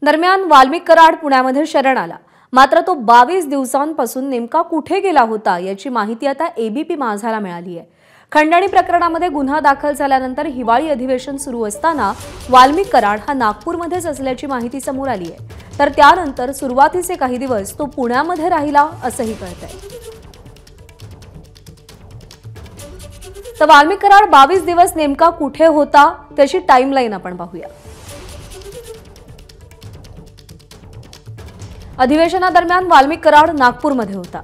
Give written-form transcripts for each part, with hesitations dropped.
दरम्यान वाल्मिक कराड पुण्यामध्ये शरण आला, मात्र तो 22 दिवसांपासून नेमका कुठे गेला होता याची माहिती आता एबीपी माझाला मिळाली आहे। खंडणी प्रकरणामध्ये गुन्हा दाखल झाल्यानंतर हिवाळी अधिवेशन सुरू असताना वाल्मिक कराड हा नागपूरमध्येच असल्याची माहिती समोर आली आहे। तर त्यानंतर सुरुवातीचे काही दिवस तो पुण्यामध्ये राहिला असंही कळतंय। तर वाल्मिक कराड 22 दिवस नेमका कुठे होता त्याची टाइमलाईन आपण पाहूया। अधिवेशनादरम्यान वाल्मिक कराड नागपूरमध्ये होता।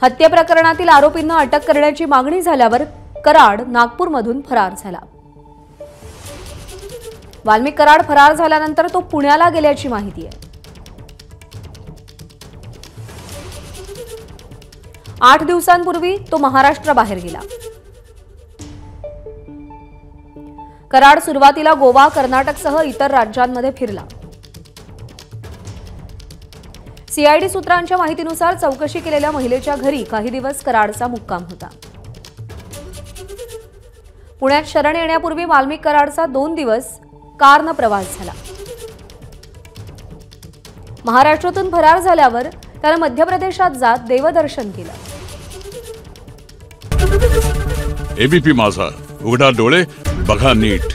हत्या प्रकरणातील आरोपींना अटक करण्याची मागणी झाल्यावर कराड नागपूरमधून फरार झाला। वाल्मिक कराड फरार झाल्यानंतर तो पुण्याला गेल्याची माहिती आहे। 8 दिवसांपूर्वी तो महाराष्ट्राबाहेर गेला। कराड सुरुवातीला गोवा, कर्नाटकसह इतर राज्यांमध्ये फिरला। सीआयडी सूत्रांच्या माहितीनुसार चौकशी केलेल्या महिलेच्या घरी काही दिवस कराडचा मुक्काम होता। पुण्यात शरण येण्यापूर्वी वाल्मिक कराडचा 2 दिवस कारने प्रवास झाला। महाराष्ट्रातून फरार झाल्यावर त्याने मध्य प्रदेशात जात देवदर्शन केलं। एबीपी माझा, उघडा डोळे बघा नीट।